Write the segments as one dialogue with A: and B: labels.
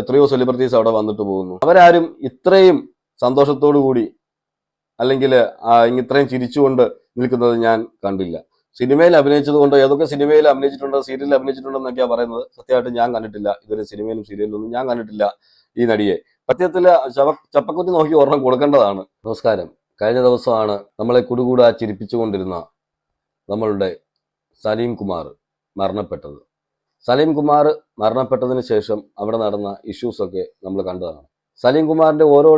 A: എത്രയോ സെലിബ്രിറ്റീസ് അവിടെ വന്നിട്ട് പോകുന്നു. അവരാരും ഇത്രയും സന്തോഷത്തോടു കൂടി അല്ലെങ്കിൽ ഇത്രയും ചിരിച്ചുകൊണ്ട് നിൽക്കുന്നത് ഞാൻ കണ്ടില്ല. സിനിമയിൽ അഭിനയിച്ചത് കൊണ്ട് ഏതൊക്കെ സിനിമയിൽ അഭിനയിച്ചിട്ടുണ്ട്, സീരിയലിൽ അഭിനയിച്ചിട്ടുണ്ടെന്നൊക്കെയാണ് പറയുന്നത്. സത്യമായിട്ട് ഞാൻ കണ്ടിട്ടില്ല. ഇതൊരു സിനിമയിലും സീരിയലിലൊന്നും ഞാൻ കണ്ടിട്ടില്ല ഈ നടിയെ. സത്യത്തിൽ ചപ്പക്കുറ്റി നോക്കി ഒരെണ്ണം കൊടുക്കേണ്ടതാണ്. നമസ്കാരം. കഴിഞ്ഞ ദിവസമാണ് നമ്മളെ കുടുകൂടാ ചിരിപ്പിച്ചുകൊണ്ടിരുന്ന നമ്മളുടെ സലീം കുമാർ മരണപ്പെട്ടത്. സലീം കുമാർ മരണപ്പെട്ടതിന് ശേഷം അവിടെ നടന്ന ഇഷ്യൂസൊക്കെ നമ്മൾ കണ്ടതാണ്. സലീം കുമാറിന്റെ ഓരോ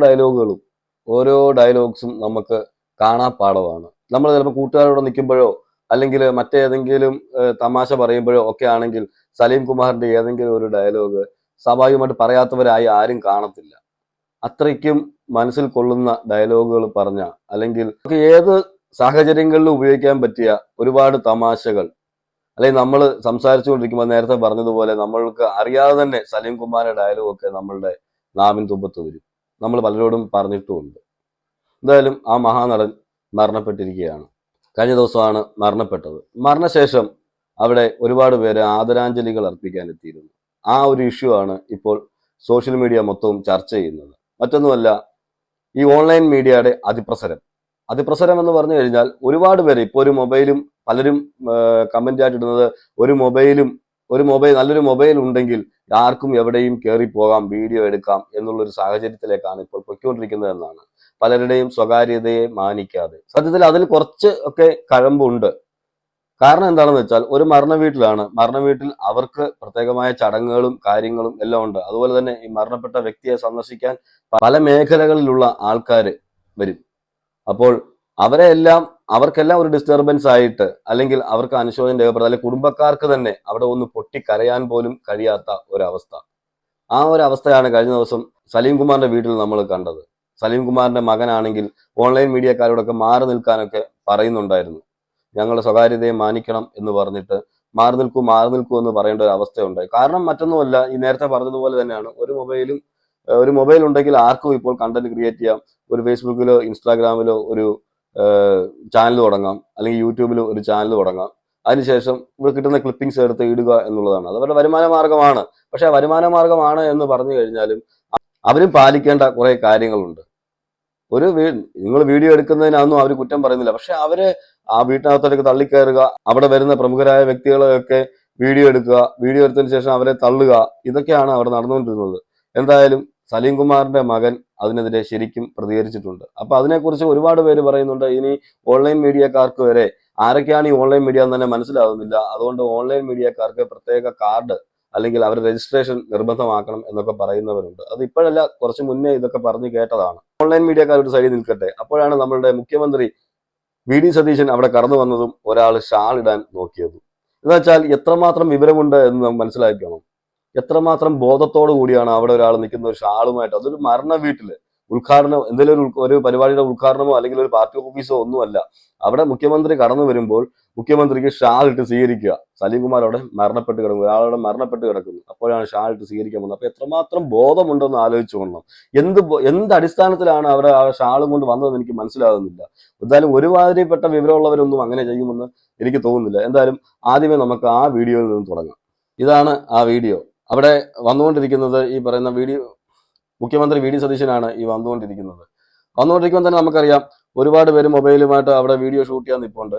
A: ഡയലോഗ്സും നമുക്ക് കാണാപ്പാടമാണ്. നമ്മൾ ചിലപ്പോൾ കൂട്ടുകാരോട് നിൽക്കുമ്പോഴോ അല്ലെങ്കിൽ മറ്റേതെങ്കിലും തമാശ പറയുമ്പോഴോ ഒക്കെ ആണെങ്കിൽ സലീം കുമാറിന്റെ ഏതെങ്കിലും ഒരു ഡയലോഗ് സ്വാഭാവികമായിട്ട് പറയാത്തവരായി ആരും കാണത്തില്ല. അത്രയ്ക്കും മനസ്സിൽ കൊള്ളുന്ന ഡയലോഗുകൾ പറഞ്ഞ, അല്ലെങ്കിൽ ഏത് സാഹചര്യങ്ങളിലും ഉപയോഗിക്കാൻ പറ്റിയ ഒരുപാട് തമാശകൾ, അല്ലെങ്കിൽ നമ്മൾ സംസാരിച്ചുകൊണ്ടിരിക്കുമ്പോൾ നേരത്തെ പറഞ്ഞതുപോലെ നമ്മൾക്ക് അറിയാതെ തന്നെ സലീം കുമാറിന്റെ ഡയലോഗൊക്കെ നമ്മളുടെ നാവിൻ തുമ്പത്ത് വരും. നമ്മൾ പലരോടും പറഞ്ഞിട്ടുമുണ്ട്. എന്തായാലും ആ മഹാനടൻ മരണപ്പെട്ടിരിക്കുകയാണ്. കഴിഞ്ഞ ദിവസമാണ് മരണപ്പെട്ടത്. മരണശേഷം അവിടെ ഒരുപാട് പേര് ആദരാഞ്ജലികൾ അർപ്പിക്കാൻ എത്തിയിരുന്നു. ആ ഒരു ഇഷ്യൂ ആണ് ഇപ്പോൾ സോഷ്യൽ മീഡിയ മൊത്തവും ചർച്ച ചെയ്യുന്നത്. മറ്റൊന്നുമല്ല, ഈ ഓൺലൈൻ മീഡിയയുടെ അതിപ്രസരം എന്ന് പറഞ്ഞു കഴിഞ്ഞാൽ ഒരുപാട് പേര് ഇപ്പോൾ ഒരു മൊബൈലും പലരും കമന്റ് ആയിട്ടിടുന്നത് നല്ലൊരു മൊബൈൽ ഉണ്ടെങ്കിൽ ആർക്കും എവിടെയും കയറി പോകാം, വീഡിയോ എടുക്കാം എന്നുള്ളൊരു സാഹചര്യത്തിലേക്കാണ് ഇപ്പോൾ പൊയ്ക്കൊണ്ടിരിക്കുന്നത് എന്നാണ്. പലരുടെയും സ്വകാര്യതയെ മാനിക്കാതെ. സത്യത്തിൽ അതിൽ കുറച്ച് ഒക്കെ കഴമ്പുണ്ട്. കാരണം എന്താണെന്ന് വെച്ചാൽ ഒരു മരണ വീട്ടിൽ അവർക്ക് പ്രത്യേകമായ ചടങ്ങുകളും കാര്യങ്ങളും എല്ലാം ഉണ്ട്. അതുപോലെ തന്നെ ഈ മരണപ്പെട്ട വ്യക്തിയെ സന്ദർശിക്കാൻ പല മേഖലകളിലുള്ള ആൾക്കാർ വരും. അപ്പോൾ അവർക്കെല്ലാം ഒരു ഡിസ്റ്റർബൻസ് ആയിട്ട്, അല്ലെങ്കിൽ അവർക്ക് അനുശോചനം രേഖപ്പെടുത്ത, അല്ലെങ്കിൽ കുടുംബക്കാർക്ക് തന്നെ അവിടെ ഒന്ന് പൊട്ടിക്കരയാൻ പോലും കഴിയാത്ത ഒരവസ്ഥ. ആ ഒരു അവസ്ഥയാണ് കഴിഞ്ഞ ദിവസം സലീം കുമാറിന്റെ വീട്ടിൽ നമ്മൾ കണ്ടത്. സലീം കുമാറിന്റെ മകനാണെങ്കിൽ ഓൺലൈൻ മീഡിയക്കാരോടൊക്കെ മാറി നിൽക്കാനൊക്കെ പറയുന്നുണ്ടായിരുന്നു. ഞങ്ങളുടെ സ്വകാര്യതയെ മാനിക്കണം എന്ന് പറഞ്ഞിട്ട് മാറി നിൽക്കൂ എന്ന് പറയേണ്ട ഒരു അവസ്ഥയുണ്ടായി. കാരണം മറ്റൊന്നുമല്ല, ഈ നേരത്തെ പറഞ്ഞതുപോലെ തന്നെയാണ്, ഒരു മൊബൈൽ ഉണ്ടെങ്കിൽ ആർക്കും ഇപ്പോൾ കണ്ടന്റ് ക്രിയേറ്റ് ചെയ്യാം. ഒരു ഫേസ്ബുക്കിലോ ഇൻസ്റ്റാഗ്രാമിലോ ഒരു ചാനൽ തുടങ്ങാം, അല്ലെങ്കിൽ യൂട്യൂബിലോ ഒരു ചാനൽ തുടങ്ങാം. അതിനുശേഷം ഇവിടെ കിട്ടുന്ന ക്ലിപ്പിംഗ്സ് എടുത്ത് ഇടുക എന്നുള്ളതാണ്. അത് അവരുടെ വരുമാന മാർഗമാണ്. പക്ഷെ വരുമാന മാർഗമാണ് എന്ന് പറഞ്ഞു കഴിഞ്ഞാലും അവരും പാലിക്കേണ്ട കുറെ കാര്യങ്ങളുണ്ട്. നിങ്ങൾ വീഡിയോ എടുക്കുന്നതിനൊന്നും അവർ കുറ്റം പറയുന്നില്ല. പക്ഷെ അവര് ആ വീട്ടിനകത്തേക്ക് തള്ളിക്കയറുക, അവിടെ വരുന്ന പ്രമുഖരായ വ്യക്തികളെയൊക്കെ വീഡിയോ എടുത്തതിന് ശേഷം അവരെ തള്ളുക, ഇതൊക്കെയാണ് അവിടെ നടന്നുകൊണ്ടിരുന്നത്. എന്തായാലും സലീം കുമാറിന്റെ മകൻ അതിനെതിരെ ശരിക്കും പ്രതികരിച്ചിട്ടുണ്ട്. അപ്പൊ അതിനെക്കുറിച്ച് ഒരുപാട് പേര് പറയുന്നുണ്ട്. ഇനി ഓൺലൈൻ മീഡിയക്കാർക്ക് വരെ ആരൊക്കെയാണ് ഈ ഓൺലൈൻ മീഡിയ എന്ന് തന്നെ മനസ്സിലാവുന്നില്ല. അതുകൊണ്ട് ഓൺലൈൻ മീഡിയക്കാർക്ക് പ്രത്യേക കാർഡ് അല്ലെങ്കിൽ അവർ രജിസ്ട്രേഷൻ നിർബന്ധമാക്കണം എന്നൊക്കെ പറയുന്നവരുണ്ട്. അത് ഇപ്പോഴല്ല, കുറച്ച് മുന്നേ ഇതൊക്കെ പറഞ്ഞു കേട്ടതാണ്. ഓൺലൈൻ മീഡിയക്കാരുടെ സൈഡിൽ നിൽക്കട്ടെ. അപ്പോഴാണ് നമ്മളുടെ മുഖ്യമന്ത്രി വി.ഡി. സതീശൻ അവിടെ കടന്നു വന്നതും ഒരാൾ ഷാൾ ഇടാൻ നോക്കിയതും. എന്ന് വെച്ചാൽ എത്രമാത്രം വിവരമുണ്ട് എന്ന് നാം മനസ്സിലാക്കണം. എത്രമാത്രം ബോധത്തോടു കൂടിയാണ് അവിടെ ഒരാൾ നിൽക്കുന്ന ഒരു ഷാളുമായിട്ട്. അതൊരു മരണ വീട്ടില് ഉദ്ഘാടനം, എന്തെങ്കിലും ഒരു പരിപാടിയുടെ ഉദ്ഘാടനമോ അല്ലെങ്കിൽ ഒരു പാർട്ടി ഓഫീസോ ഒന്നുമല്ല. അവിടെ മുഖ്യമന്ത്രി കടന്നു വരുമ്പോൾ മുഖ്യമന്ത്രിക്ക് ഷാൾ ഇട്ട് സ്വീകരിക്കുക. സലീം കുമാർ അവിടെ ഒരാളവിടെ മരണപ്പെട്ട് കിടക്കുന്നു. അപ്പോഴാണ് ഷാൾ ഇട്ട് സ്വീകരിക്കാൻ വന്നത്. അപ്പൊ എത്രമാത്രം ബോധമുണ്ടെന്ന് ആലോചിച്ചു കൊള്ളണം. എന്ത് അടിസ്ഥാനത്തിലാണ് അവിടെ ആ ഷാളും കൊണ്ട് വന്നതെന്ന് എനിക്ക് മനസ്സിലാകുന്നില്ല. എന്തായാലും ഒരുമാതിരിപ്പെട്ട വിവരമുള്ളവരൊന്നും അങ്ങനെ ചെയ്യുമെന്ന് എനിക്ക് തോന്നുന്നില്ല. എന്തായാലും ആദ്യമേ നമുക്ക് ആ വീഡിയോയിൽ നിന്ന് തുടങ്ങാം. ഇതാണ് ആ വീഡിയോ. അവിടെ വന്നുകൊണ്ടിരിക്കുന്നത് ഈ പറയുന്ന മുഖ്യമന്ത്രി വി.ഡി. സതീശനാണ് ഈ വന്നുകൊണ്ടിരിക്കുമ്പോൾ തന്നെ നമുക്കറിയാം ഒരുപാട് പേര് മൊബൈലുമായിട്ട് അവിടെ വീഡിയോ ഷൂട്ട് ചെയ്യാൻ നിൽപ്പുണ്ട്.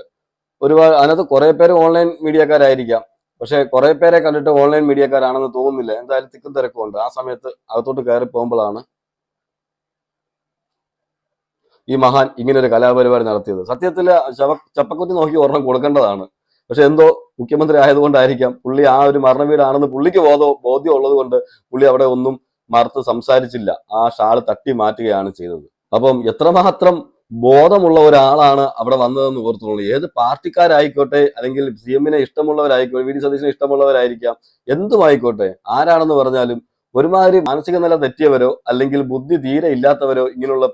A: അതിനകത്ത് കുറെ പേര് ഓൺലൈൻ മീഡിയക്കാരായിരിക്കാം. പക്ഷെ കുറെ പേരെ കണ്ടിട്ട് ഓൺലൈൻ മീഡിയക്കാരാണെന്ന് തോന്നുന്നില്ല. എന്തായാലും തിക്കും തിരക്കുണ്ട്. ആ സമയത്ത് അകത്തോട്ട് കയറി പോകുമ്പോഴാണ് ഈ മഹാൻ ഇങ്ങനൊരു കലാപരിപാടി നടത്തിയത്. സത്യത്തിൽ ചപ്പക്കുറ്റി നോക്കി ഒരെണ്ണം കൊടുക്കേണ്ടതാണ്. പക്ഷെ എന്തോ മുഖ്യമന്ത്രി ആയതുകൊണ്ടായിരിക്കാം പുള്ളി ആ ഒരു മരണ വീടാണെന്ന് പുള്ളിക്ക് ബോധ്യം ഉള്ളത് കൊണ്ട് പുള്ളി അവിടെ ഒന്നും മറുത്ത് സംസാരിച്ചില്ല. ആ ഷാള് തട്ടി മാറ്റുകയാണ് ചെയ്തത്. അപ്പം എത്രമാത്രം ബോധമുള്ള ഒരാളാണ് അവിടെ വന്നതെന്ന് ഓർത്തുള്ളൂ. ഏത് പാർട്ടിക്കാരായിക്കോട്ടെ, അല്ലെങ്കിൽ CM-നെ ഇഷ്ടമുള്ളവരായിക്കോട്ടെ, വി.ഡി. സതീശനെ ഇഷ്ടമുള്ളവരായിരിക്കാം, എന്തുമായിക്കോട്ടെ, ആരാണെന്ന് പറഞ്ഞാലും ഒരുമാതിരി മാനസിക നില തെറ്റിയവരോ അല്ലെങ്കിൽ ബുദ്ധി തീരെ ഇല്ലാത്തവരോ ഇങ്ങനെയുള്ള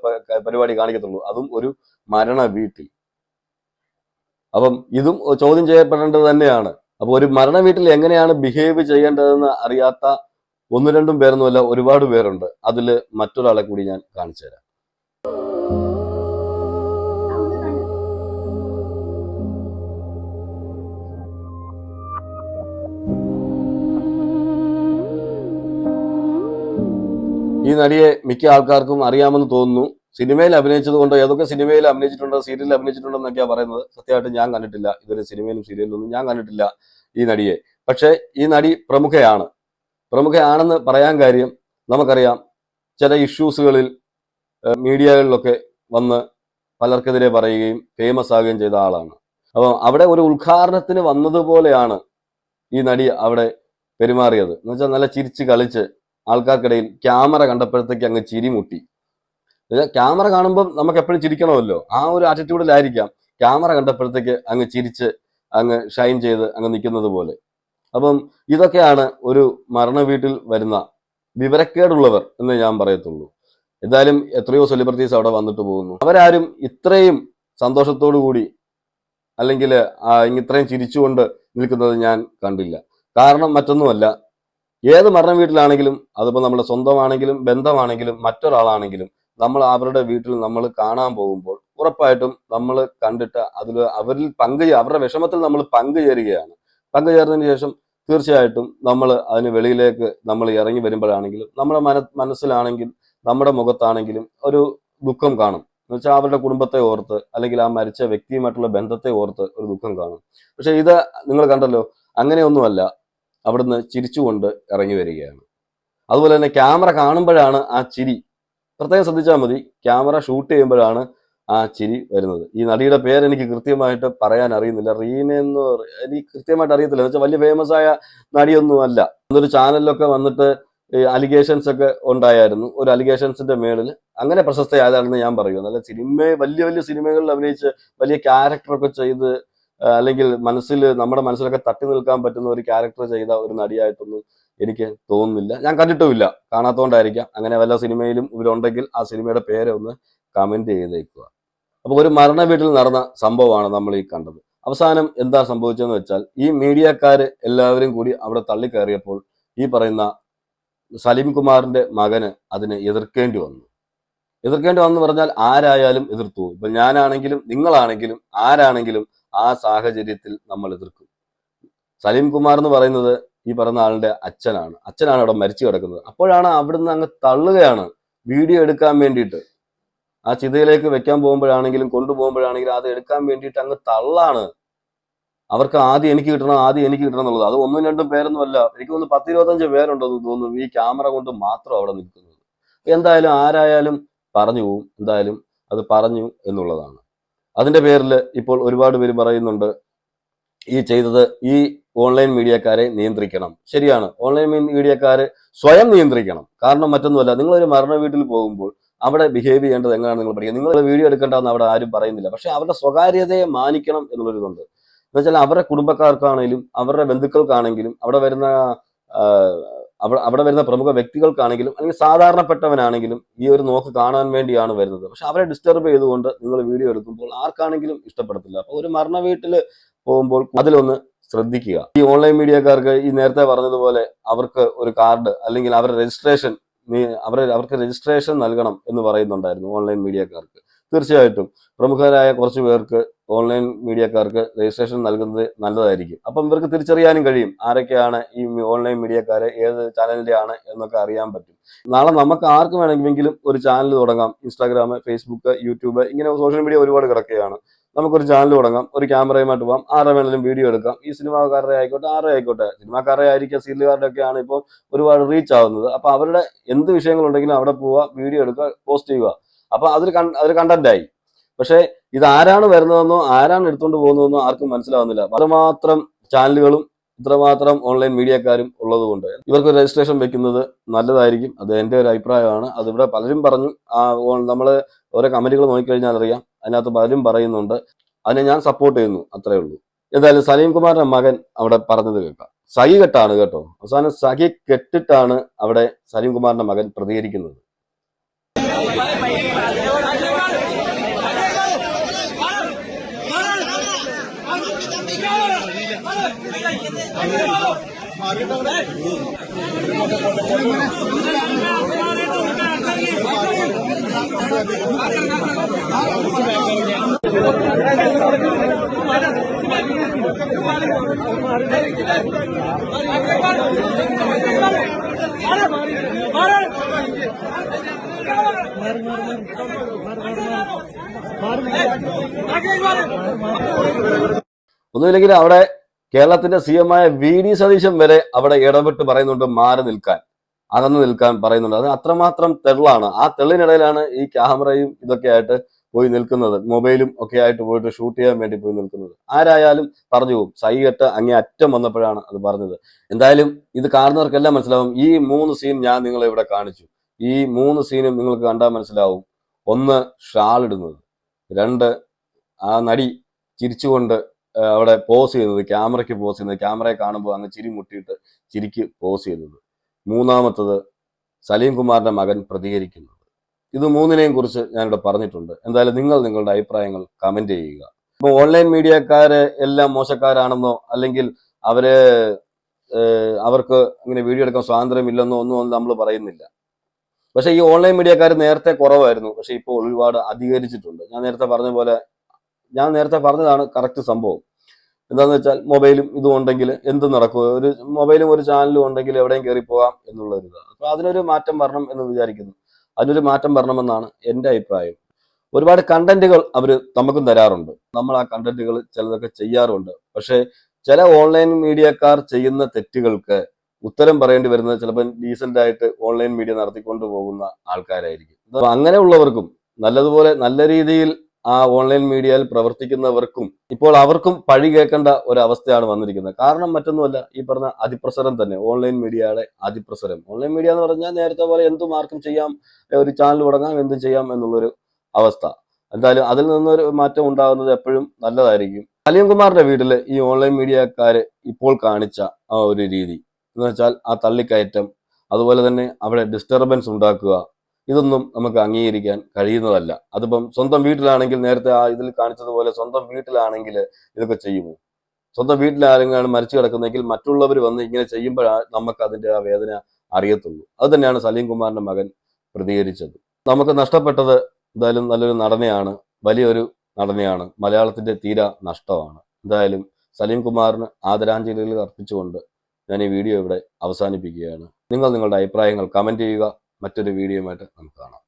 A: പരിപാടി കാണിക്കത്തുള്ളൂ. അതും ഒരു മരണ വീട്ടിൽ. അപ്പം ഇതും ചോദ്യം ചെയ്യപ്പെടേണ്ടത് തന്നെയാണ്. അപ്പൊ ഒരു മരണ വീട്ടിൽ എങ്ങനെയാണ് ബിഹേവ് ചെയ്യേണ്ടതെന്ന് അറിയാത്ത ഒന്നും രണ്ടും പേരൊന്നുമല്ല, ഒരുപാട് പേരുണ്ട്. അതിൽ മറ്റൊരാളെ കൂടി ഞാൻ കാണിച്ചു തരാം. ഈ നടിയെ മിക്ക ആൾക്കാർക്കും അറിയാമെന്ന് തോന്നുന്നു. സിനിമയിൽ അഭിനയിച്ചത് കൊണ്ട് ഏതൊക്കെ സിനിമയിൽ അഭിനയിച്ചിട്ടുണ്ടോ സീരിയലിൽ അഭിനയിച്ചിട്ടുണ്ടോ എന്നൊക്കെയാണ് പറയുന്നത്. സത്യമായിട്ട് ഞാൻ കണ്ടിട്ടില്ല, ഇതൊരു സിനിമയിലും സീരിയലിലൊന്നും ഞാൻ കണ്ടിട്ടില്ല ഈ നടിയെ. പക്ഷേ ഈ നടി പ്രമുഖയാണെന്ന് പറയാൻ കാര്യം നമുക്കറിയാം, ചില ഇഷ്യൂസുകളിൽ മീഡിയകളിലൊക്കെ വന്ന് പലർക്കെതിരെ പറയുകയും ഫേമസ് ആകുകയും ചെയ്ത ആളാണ്. അപ്പോൾ അവിടെ ഒരു ഉദ്ഘാടനത്തിന് വന്നതുപോലെയാണ് ഈ നടി അവിടെ പെരുമാറിയത്. എന്ന് വെച്ചാൽ നല്ല ചിരിച്ച് കളിച്ച് ആൾക്കാർക്കിടയിൽ ക്യാമറ കണ്ടപ്പോഴത്തേക്ക് അങ്ങ് ചിരിമുട്ടി. ക്യാമറ കാണുമ്പോൾ നമുക്ക് എപ്പോഴും ചിരിക്കണമല്ലോ, ആ ഒരു ആറ്റിറ്റ്യൂഡിലായിരിക്കാം ക്യാമറ കണ്ടപ്പോഴത്തേക്ക് അങ്ങ് ചിരിച്ച് അങ്ങ് ഷൈൻ ചെയ്ത് അങ്ങ് നിൽക്കുന്നത് പോലെ. അപ്പം ഇതൊക്കെയാണ് ഒരു മരണ വീട്ടിൽ വരുന്ന വിവരക്കേടുള്ളവർ എന്ന് ഞാൻ പറയത്തുള്ളൂ. എന്തായാലും എത്രയോ സെലിബ്രിറ്റീസ് അവിടെ വന്നിട്ട് പോകുന്നു. അവരാരും ഇത്രയും സന്തോഷത്തോടു കൂടി അല്ലെങ്കിൽ ഇത്രയും ചിരിച്ചുകൊണ്ട് നിൽക്കുന്നത് ഞാൻ കണ്ടില്ല. കാരണം മറ്റൊന്നുമല്ല, ഏത് മരണ വീട്ടിലാണെങ്കിലും, അതിപ്പോൾ നമ്മുടെ സ്വന്തമാണെങ്കിലും ബന്ധമാണെങ്കിലും മറ്റൊരാളാണെങ്കിലും, നമ്മൾ അവരുടെ വീട്ടിൽ നമ്മൾ കാണാൻ പോകുമ്പോൾ ഉറപ്പായിട്ടും നമ്മൾ കണ്ടിട്ട് അവരിൽ അവരുടെ വിഷമത്തിൽ നമ്മൾ പങ്കുചേരുകയാണ്. പങ്കുചേർന്നതിന് ശേഷം തീർച്ചയായിട്ടും നമ്മൾ അതിന് വെളിയിലേക്ക് നമ്മൾ ഇറങ്ങി വരുമ്പോഴാണെങ്കിലും നമ്മുടെ മനസ്സിലാണെങ്കിൽ നമ്മുടെ മുഖത്താണെങ്കിലും ഒരു ദുഃഖം കാണും. എന്ന് വെച്ചാൽ അവരുടെ കുടുംബത്തെ ഓർത്ത് അല്ലെങ്കിൽ ആ മരിച്ച വ്യക്തിയുമായിട്ടുള്ള ബന്ധത്തെ ഓർത്ത് ഒരു ദുഃഖം കാണും. പക്ഷെ ഇത് നിങ്ങൾ കണ്ടല്ലോ, അങ്ങനെയൊന്നുമല്ല. അവിടുന്ന് ചിരിച്ചുകൊണ്ട് ഇറങ്ങി വരികയാണ്. അതുപോലെ തന്നെ ക്യാമറ കാണുമ്പോഴാണ് ആ ചിരി, പ്രത്യേകം ശ്രദ്ധിച്ചാൽ മതി, ക്യാമറ ഷൂട്ട് ചെയ്യുമ്പോഴാണ് ആ ചിരി വരുന്നത്. ഈ നടിയുടെ പേര് എനിക്ക് കൃത്യമായിട്ട് പറയാൻ അറിയുന്നില്ല, റീനെന്ന് എനിക്ക് കൃത്യമായിട്ട് അറിയത്തില്ല. എന്ന് വെച്ചാൽ വലിയ ഫേമസ് ആയ നടിയൊന്നും അല്ല. എന്നൊരു ചാനലിലൊക്കെ വന്നിട്ട് അലിഗേഷൻസ് ഒക്കെ ഉണ്ടായിരുന്നു. ഒരു അലിഗേഷൻസിന്റെ മേളിൽ അങ്ങനെ പ്രശസ്തയായതാണെന്ന് ഞാൻ പറയുക. നല്ല വലിയ വലിയ സിനിമകളിൽ അഭിനയിച്ച് വലിയ ക്യാരക്ടറൊക്കെ ചെയ്ത് അല്ലെങ്കിൽ നമ്മുടെ മനസ്സിലൊക്കെ തട്ടി നിൽക്കാൻ പറ്റുന്ന ഒരു ക്യാരക്ടർ ചെയ്ത ഒരു നടിയായിട്ടൊന്നും എനിക്ക് തോന്നുന്നില്ല. ഞാൻ കണ്ടിട്ടുമില്ല, കാണാത്തതുകൊണ്ടായിരിക്കാം. അങ്ങനെ വല്ല സിനിമയിലും ഇവരുണ്ടെങ്കിൽ ആ സിനിമയുടെ പേരെ ഒന്ന് കമന്റ് ചെയ്തേക്കുക. അപ്പോൾ ഒരു മരണ വീട്ടിൽ നടന്ന സംഭവമാണ് നമ്മൾ ഈ കണ്ടത്. അവസാനം എന്താ സംഭവിച്ചതെന്ന് വെച്ചാൽ, ഈ മീഡിയക്കാർ എല്ലാവരും കൂടി അവിടെ തള്ളിക്കയറിയപ്പോൾ ഈ പറയുന്ന സലീം കുമാറിന്റെ മകന് അതിനെ എതിർക്കേണ്ടി വന്നു പറഞ്ഞാൽ ആരായാലും എതിർത്തു. ഇപ്പൊ ഞാനാണെങ്കിലും നിങ്ങളാണെങ്കിലും ആരാണെങ്കിലും ആ സാഹചര്യത്തിൽ നമ്മൾ എതിർക്കും. സലീം കുമാർ എന്ന് പറയുന്നത് ഈ പറയുന്ന ആളുടെ അച്ഛനാണ് അവിടെ മരിച്ചു കിടക്കുന്നത്. അപ്പോഴാണ് അവിടുന്ന് അങ്ങ് തള്ളുകയാണ് വീഡിയോ എടുക്കാൻ വേണ്ടിയിട്ട്. ആ ചിതയിലേക്ക് വെക്കാൻ പോകുമ്പോഴാണെങ്കിലും കൊണ്ടുപോകുമ്പോഴാണെങ്കിലും അത് എടുക്കാൻ വേണ്ടിയിട്ട് അങ്ങ് തള്ളാണ്. അവർക്ക് ആദ്യം എനിക്ക് കിട്ടണം എന്നുള്ളത്. അത് 1-2 പേരൊന്നുമല്ല, എനിക്ക് തോന്നുന്നു 10-25 പേരുണ്ടെന്ന് തോന്നുന്നു ഈ ക്യാമറ കൊണ്ട് മാത്രം അവിടെ നിൽക്കുന്നത്. എന്തായാലും ആരായാലും പറഞ്ഞു പോവും. എന്തായാലും അത് പറഞ്ഞു എന്നുള്ളതാണ്. അതിന്റെ പേരിൽ ഇപ്പോൾ ഒരുപാട് പേര് പറയുന്നുണ്ട് ഈ ചെയ്തത് ഈ ഓൺലൈൻ മീഡിയക്കാരെ നിയന്ത്രിക്കണം. ശരിയാണ്, ഓൺലൈൻ മീഡിയക്കാരെ സ്വയം നിയന്ത്രിക്കണം. കാരണം മറ്റൊന്നുമല്ല, നിങ്ങളൊരു മരണ വീട്ടിൽ പോകുമ്പോൾ അവിടെ ബിഹേവ് ചെയ്യേണ്ടത് എങ്ങനെയാണ് നിങ്ങൾ പഠിക്കുക. നിങ്ങൾ വീഡിയോ എടുക്കേണ്ടതെന്ന് അവിടെ ആരും പറയുന്നില്ല. പക്ഷെ അവരുടെ സ്വകാര്യതയെ മാനിക്കണം എന്നുള്ളൊരിതുണ്ട്. എന്ന് വെച്ചാൽ അവരുടെ കുടുംബക്കാർക്കാണെങ്കിലും അവരുടെ ബന്ധുക്കൾക്കാണെങ്കിലും അവിടെ വരുന്ന പ്രമുഖ വ്യക്തികൾക്കാണെങ്കിലും അല്ലെങ്കിൽ സാധാരണപ്പെട്ടവനാണെങ്കിലും ഈ ഒരു നോക്ക് കാണാൻ വേണ്ടിയാണ് വരുന്നത്. പക്ഷെ അവരെ ഡിസ്റ്റർബ് ചെയ്തുകൊണ്ട് നിങ്ങൾ വീഡിയോ എടുക്കുമ്പോൾ ആർക്കാണെങ്കിലും ഇഷ്ടപ്പെടത്തില്ല. അപ്പൊ ഒരു മരണ വീട്ടിൽ പോകുമ്പോൾ അതിലൊന്ന് ശ്രദ്ധിക്കുക. ഈ ഓൺലൈൻ മീഡിയക്കാർക്ക് ഈ നേരത്തെ പറഞ്ഞതുപോലെ അവർക്ക് ഒരു കാർഡ് അല്ലെങ്കിൽ അവർക്ക് രജിസ്ട്രേഷൻ നൽകണം എന്ന് പറയുന്നുണ്ടായിരുന്നു ഓൺലൈൻ മീഡിയക്കാർക്ക്. തീർച്ചയായിട്ടും പ്രമുഖരായ കുറച്ച് പേർക്ക് ഓൺലൈൻ മീഡിയക്കാർക്ക് രജിസ്ട്രേഷൻ നൽകുന്നത് നല്ലതായിരിക്കും. അപ്പം ഇവർക്ക് തിരിച്ചറിയാനും കഴിയും ആരൊക്കെയാണ് ഈ ഓൺലൈൻ മീഡിയക്കാര്, ഏത് ചാനലിന്റെ ആണ് എന്നൊക്കെ അറിയാൻ പറ്റും. നാളെ നമുക്ക് ആർക്ക് വേണമെങ്കിലും ഒരു ചാനൽ തുടങ്ങാം. ഇൻസ്റ്റാഗ്രാം, ഫേസ്ബുക്ക്, യൂട്യൂബ്, ഇങ്ങനെ സോഷ്യൽ മീഡിയ ഒരുപാട് കിടക്കുകയാണ്. നമുക്കൊരു ചാനൽ തുടങ്ങാം, ഒരു ക്യാമറയുമായിട്ട് പോകാം, ആരുടെ വേണമെങ്കിലും വീഡിയോ എടുക്കാം. ഈ സിനിമാക്കാരുടെ ആയിക്കോട്ടെ, ആരുടെ ആയിക്കോട്ടെ, സിനിമാക്കാരുടെ ആയിരിക്കും, സീരിയലുകാരുടെ ഒക്കെയാണ് ഇപ്പോൾ ഒരുപാട് റീച്ച് ആവുന്നത്. അപ്പൊ അവരുടെ എന്ത് വിഷയങ്ങളുണ്ടെങ്കിലും അവിടെ പോവുക, വീഡിയോ എടുക്കുക, പോസ്റ്റ് ചെയ്യുക. അപ്പൊ അതൊരു കണ്ടന്റായി. പക്ഷെ ഇത് ആരാണ് വരുന്നതെന്നോ ആരാണ് എടുത്തുകൊണ്ട് പോകുന്നതെന്നോ ആർക്കും മനസ്സിലാവുന്നില്ല. അത്രമാത്രം ചാനലുകളും ഇത്രമാത്രം ഓൺലൈൻ മീഡിയക്കാരും ഉള്ളതുകൊണ്ട് ഇവർക്ക് രജിസ്ട്രേഷൻ വെക്കുന്നത് നല്ലതായിരിക്കും. അത് എൻ്റെ ഒരു അഭിപ്രായമാണ്. അതിവിടെ പലരും പറഞ്ഞു. നമ്മൾ ഓരോ കമന്റുകൾ നോക്കിക്കഴിഞ്ഞാൽ അറിയാം, അതിനകത്ത് പലരും പറയുന്നുണ്ട്. അതിനെ ഞാൻ സപ്പോർട്ട് ചെയ്യുന്നു, അത്രേ ഉള്ളൂ. എന്തായാലും സലീം കുമാറിന്റെ മകൻ അവിടെ പറഞ്ഞത് കേൾക്കാം. സഹി കെട്ടാണ് കേട്ടോ, അവസാനം സഹി കെട്ടിട്ടാണ് അവിടെ സലീം കുമാറിന്റെ മകൻ പ്രതികരിക്കുന്നത്. ഒന്നുമില്ലെങ്കിൽ അവിടെ കേരളത്തിന്റെ CM ആയ VD സതീശൻ വരെ അവിടെ ഇടപെട്ട് പറയുന്നുണ്ട് മാറി നിൽക്കാൻ, അകന്നു നിൽക്കാൻ പറയുന്നുണ്ട്. അത് അത്രമാത്രം തെള്ളാണ്. ആ തെള്ളിനിടയിലാണ് ഈ ക്യാമറയും ഇതൊക്കെ ആയിട്ട് പോയി നിൽക്കുന്നത്, മൊബൈലും ഒക്കെ ആയിട്ട് പോയിട്ട് ഷൂട്ട് ചെയ്യാൻ വേണ്ടി പോയി നിൽക്കുന്നത്. ആരായാലും പറഞ്ഞു പോകും. സൈകെട്ട് അങ്ങേ അറ്റം വന്നപ്പോഴാണ് അത് പറഞ്ഞത്. എന്തായാലും ഇത് കാണുന്നവർക്കെല്ലാം മനസ്സിലാവും. ഈ 3 സീൻ ഞാൻ നിങ്ങളെ ഇവിടെ കാണിച്ചു. ഈ 3 സീനും നിങ്ങൾക്ക് കണ്ടാൽ മനസ്സിലാവും. ഒന്ന്, ഷാൾ ഇടുന്നത്. 2, ആ നടി ചിരിച്ചുകൊണ്ട് അവിടെ പോസ് ചെയ്യുന്നത്, ക്യാമറയ്ക്ക് പോസ് ചെയ്യുന്നത്, ക്യാമറയെ കാണുമ്പോൾ അങ്ങ് ചിരി മുട്ടിയിട്ട് ചിരിക്ക് പോസ് ചെയ്യുന്നത്. 3-മത്തത് സലീം കുമാറിന്റെ മകൻ പ്രതികരിക്കുന്നത്. ഇത് 3നെയും കുറിച്ച് ഞാനിവിടെ പറഞ്ഞിട്ടുണ്ട്. എന്തായാലും നിങ്ങൾ നിങ്ങളുടെ അഭിപ്രായങ്ങൾ കമന്റ് ചെയ്യുക. ഇപ്പോൾ ഓൺലൈൻ മീഡിയക്കാര് എല്ലാം മോശക്കാരാണെന്നോ അല്ലെങ്കിൽ അവർക്ക് ഇങ്ങനെ വീഡിയോ എടുക്കാൻ സ്വാതന്ത്ര്യമില്ലെന്നോ ഒന്നും നമ്മൾ പറയുന്നില്ല. പക്ഷെ ഈ ഓൺലൈൻ മീഡിയക്കാർ നേരത്തെ കുറവായിരുന്നു, പക്ഷെ ഇപ്പോൾ ഒരുപാട് അധികരിച്ചിട്ടുണ്ട്. ഞാൻ നേരത്തെ പറഞ്ഞതാണ് കറക്റ്റ് സംഭവം. എന്താന്ന് വെച്ചാൽ മൊബൈലും ഇതും ഉണ്ടെങ്കിൽ എന്തും നടക്കും. ഒരു മൊബൈലും ഒരു ചാനലും ഉണ്ടെങ്കിൽ എവിടെയും കയറി പോകാം എന്നുള്ളൊരു ഇതാണ്. അപ്പൊ അതിനൊരു മാറ്റം വരണം എന്ന് വിചാരിക്കുന്നു. അതിനൊരു മാറ്റം വരണമെന്നാണ് എൻ്റെ അഭിപ്രായം. ഒരുപാട് കണ്ടന്റുകൾ അവർ നമുക്കും തരാറുണ്ട്. നമ്മൾ ആ കണ്ടന്റുകൾ ചിലതൊക്കെ ചെയ്യാറുണ്ട്. പക്ഷെ ചില ഓൺലൈൻ മീഡിയക്കാർ ചെയ്യുന്ന തെറ്റുകൾക്ക് ഉത്തരം പറയേണ്ടി വരുന്നത് ചിലപ്പോൾ ഡീസന്റ് ആയിട്ട് ഓൺലൈൻ മീഡിയ നടത്തിക്കൊണ്ട് പോകുന്ന ആൾക്കാരായിരിക്കും. അപ്പൊ അങ്ങനെയുള്ളവർക്കും നല്ലതുപോലെ നല്ല രീതിയിൽ ആ ഓൺലൈൻ മീഡിയയിൽ പ്രവർത്തിക്കുന്നവർക്കും ഇപ്പോൾ അവർക്കും പഴി കേൾക്കേണ്ട ഒരു അവസ്ഥയാണ് വന്നിരിക്കുന്നത്. കാരണം മറ്റൊന്നുമല്ല, ഈ പറഞ്ഞ അതിപ്രസരം തന്നെ, ഓൺലൈൻ മീഡിയയുടെ അതിപ്രസരം. ഓൺലൈൻ മീഡിയ എന്ന് പറഞ്ഞാൽ നേരത്തെ പോലെ എന്തും ആർക്കും ചെയ്യാം, ഒരു ചാനൽ തുടങ്ങാം, എന്തും ചെയ്യാം എന്നുള്ളൊരു അവസ്ഥ. എന്തായാലും അതിൽ നിന്നൊരു മാറ്റം ഉണ്ടാകുന്നത് എപ്പോഴും നല്ലതായിരിക്കും. സലീം കുമാറിന്റെ വീട്ടിൽ ഈ ഓൺലൈൻ മീഡിയക്കാര് ഇപ്പോൾ കാണിച്ച ആ ഒരു രീതി എന്ന് വെച്ചാൽ ആ തള്ളിക്കയറ്റം, അതുപോലെ തന്നെ അവിടെ ഡിസ്റ്റർബൻസ് ഉണ്ടാക്കുക, ഇതൊന്നും നമുക്ക് അംഗീകരിക്കാൻ കഴിയുന്നതല്ല. അതിപ്പം സ്വന്തം വീട്ടിലാണെങ്കിൽ, നേരത്തെ ആ ഇതിൽ കാണിച്ചതുപോലെ സ്വന്തം വീട്ടിലാണെങ്കിൽ ഇതൊക്കെ ചെയ്യുമോ? സ്വന്തം വീട്ടിലാരെങ്കിലും മരിച്ചു കിടക്കുന്നെങ്കിൽ മറ്റുള്ളവർ വന്ന് ഇങ്ങനെ ചെയ്യുമ്പോഴാണ് നമുക്ക് അതിന്റെ ആ വേദന അറിയത്തുള്ളൂ. അത് തന്നെയാണ് സലീം കുമാറിന്റെ മകൻ പ്രതികരിച്ചത്. നമുക്ക് നഷ്ടപ്പെട്ടത് എന്തായാലും നല്ലൊരു നടനെയാണ്, വലിയൊരു നടനെയാണ്. മലയാളത്തിന്റെ തീര നഷ്ടമാണ്. എന്തായാലും സലീം കുമാറിന് ആദരാഞ്ജലികൾ അർപ്പിച്ചുകൊണ്ട് ഞാൻ ഈ വീഡിയോ ഇവിടെ അവസാനിപ്പിക്കുകയാണ്. നിങ്ങൾ നിങ്ങളുടെ അഭിപ്രായങ്ങൾ കമന്റ് ചെയ്യുക. മറ്റൊരു വീഡിയോയുമായിട്ട് നമുക്ക് കാണാം.